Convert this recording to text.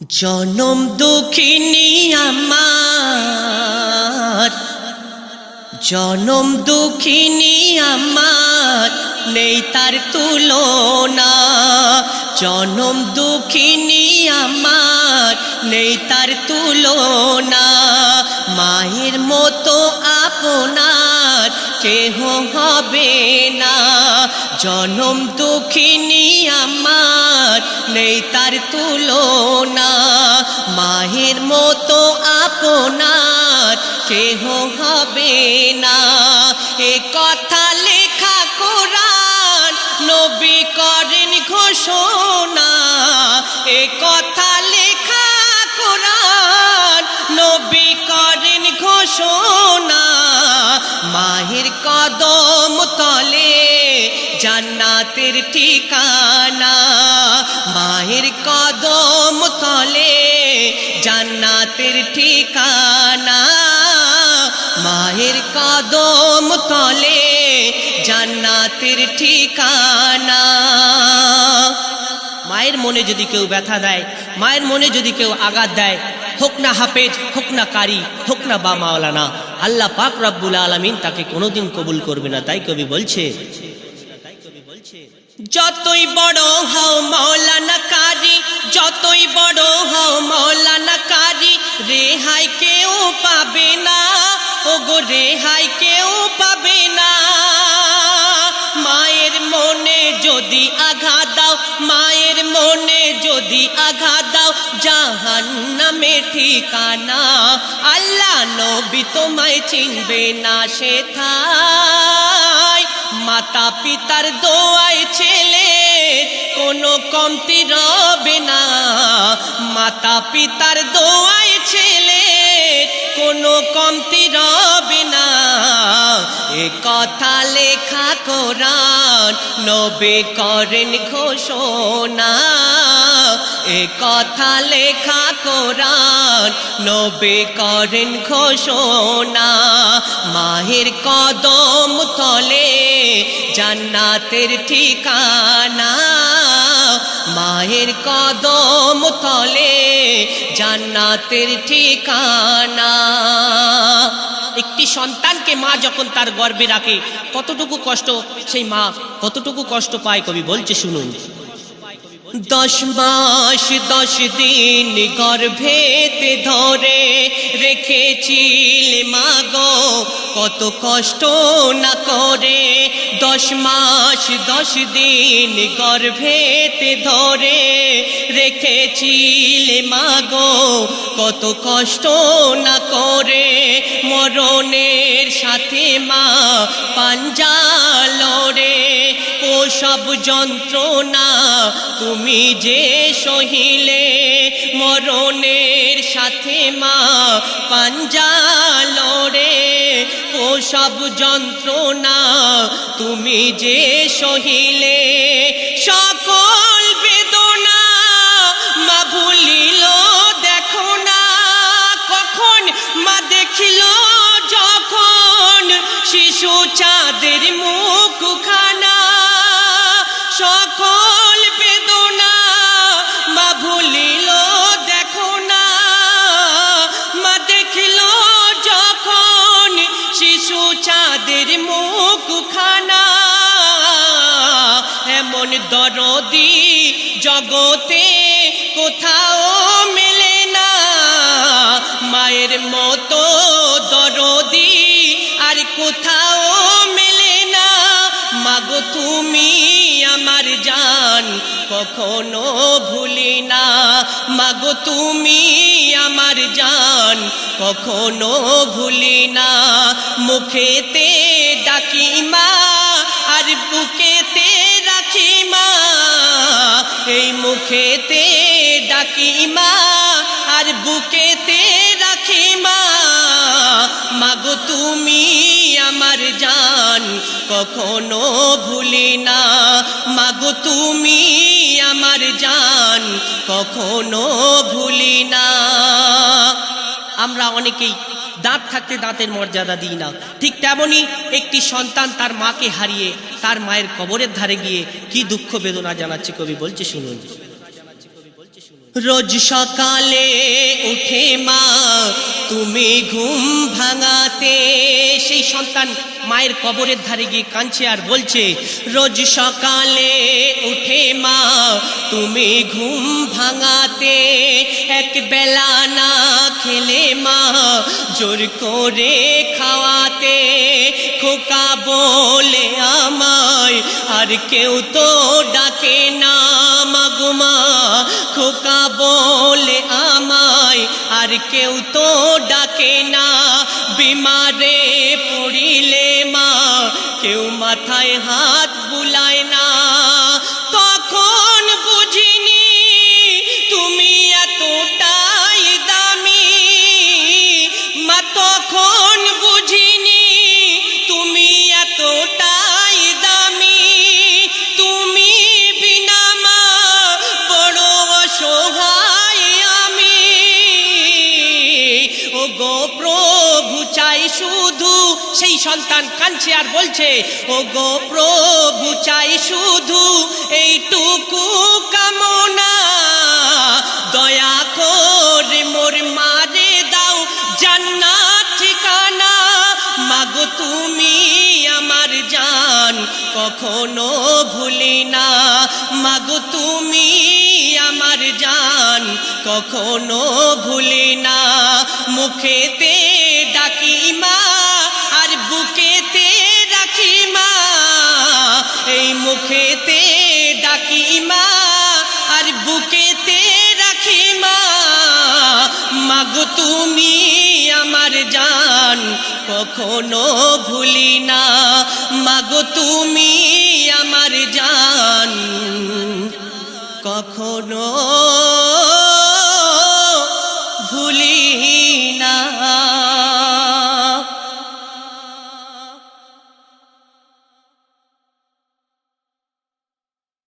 জনম দুঃখিনী আমার, জনম দুঃখিনী আমার, নেই তার তুলনা। জনম দুঃখিনী আমার, নেই তার তুলনা। মায়ের মতো আপনার কেহ হবে না। জনম দুঃখিনী আমার, নেই তার তুলনা। মায়ের মতো আপনার কেহ হবে না। এ কথা লেখা কোরআন নবী করেন ঘোষণা। এ কথা লেখা কোরআন নবী করেন ঘোষণা। মায়ের কদম তলে জান্নাতের ঠিকানা। মায়ের কদম তলে জান্নাতের ঠিকানা। মায়ের কদম তলে জান্নাতের ঠিকানা। মায়ের মনে যদি কেউ ব্যথা দেয়, মায়ের মনে যদি কেউ আঘাত দেয়, হোক না হাফেজ, হোক না কারি, হোক না বা মাওলানা, আল্লাহ পাক রব্বুল আলামিন তাকে কোনোদিন কবুল করবে না। তাই কবি বলছে, যতই বড় হও মাওলানা কারি, যতই বড় হও মাওলানা কারি, রেহাই কেউ পাবে না। ওগো রেহাই কেউ পাবে না। মায়ের মনে যদি আঘাত দাও, মায়ের মনে যদি আঘাত দাও, জাহান্নামে ঠিকানা। আল্লাহ নবী তোমায় চিনবে না সেথায়। মাতা পিতার দোয়ায় ছেলে কোনো কমতি রবে না। মাতা পিতার দোয়ায় ছেলে কোনো কমতি রবে না। এ কথা লেখা কোরআন নবী করেন ঘোষণা। এ কথা লেখা কোরআন নবী করেন ঘোষণা। মায়ের কদম তলে জান্নাতের ঠিকানা। মায়ের কদম তলে জান্নাতের ঠিকানা। একটি সন্তানকে মা যখন তার গর্ভে রাখে, কতটুকু কষ্ট সেই মা কতটুকু কষ্ট পায়, কবি বলছে শুনুন। 10 মাস 10 দিন গর্ভেতে ধরে রেখেছিলে মাগো, কত কষ্ট না করে। 10 মাস 10 দিন গর্ভেতে ধরে রেখেছিলে মাগো, কত কষ্ট না করে। মরণের সাথে মা পাঞ্জা লড়ে, প্রসব যন্ত্রণা তুমি যে সহিলে। মরণের সাথে মা পাঞ্জা লড়ে, প্রসব যন্ত্রণা তুমি যে সহিলে। সকল বেদনা মা ভুলিল দেখো না, কখন মা দেখিল যখন শিশু চাঁদের মুখখানা। সকল বেদনা মা ভুলিল দেখো না, মা দেখিল যখন শিশু চাঁদের মুখখানা। এমন দরদি জগতে কোথাও মেলে না। মায়ের মতো দরদি আর কোথাও মেলে না। মাগো তুমি আমার জান কখনো ভুলি না। মাগো তুমি আমার জান কখনো ভুলি না। মুখেতে ডাকি মা আর বুকেতে রাখি মা। এই মুখেতে ডাকি মা আর বুকেতে রাখি মা। মাগো তুমি আমার জান কখনো ভুলি না। মাগো তুমি আমার জান কখনো ভুলি না। আমরা অনেকেই দাঁত থাকতে দাঁতের মর্যাদা দিই না। ঠিক তেমনি একটি সন্তান তার মাকে হারিয়ে তার মায়ের কবরের ধারে গিয়ে কি দুঃখ বেদনা জানাচ্ছে, কবি বলছে শুনুন। রোজ সকালে উঠে মা তুমি ঘুম ভাঙাতে, সেই সন্তান মায়ের কবরের ধারে গিয়ে কাঁদছে আর বলছে, রোজ সকালে উঠে মা তুমি ঘুম ভাঙাতে, এক বেলা না খেলে মা জোর করে খাওয়াতে, খোকা বলে আমায় আর কেউ তো ডাকে না, মাগো মা খোকা বলে আমায় আর কেউ তো ডাকে না, বিমারে পড়িলে মা কেউ মাথায় হাত বুলায় না, তখন বুঝিনি তুমি এতটাই দামি মা, তখন বুঝিনি তুমি এতটাই দামি, তুমি বিনা মা বড় অসহায় আমি, ও গো প্রভু চাই শুধু, সেই সন্তান কাঁদছে আর বলছে, ও গো প্রভু চাই শুধু এইটুকু কামনা, দয়া করে মোর মারে দাও জান্নাত ঠিকানা, মাগো তুমি আমার জান কখনো ভুলি না, মাগো তুমি আমার জান কখনো ভুলি না, মুখেতে ডাকি মা আর বুকেতে রাখি মা, এই মুখেতে ডাকি মা আর বুকেতে রাখি মা, মাগো তুমি আমার জান কখনো ভুলি না, মাগো তুমি আমার জান কখনো ভুলি না।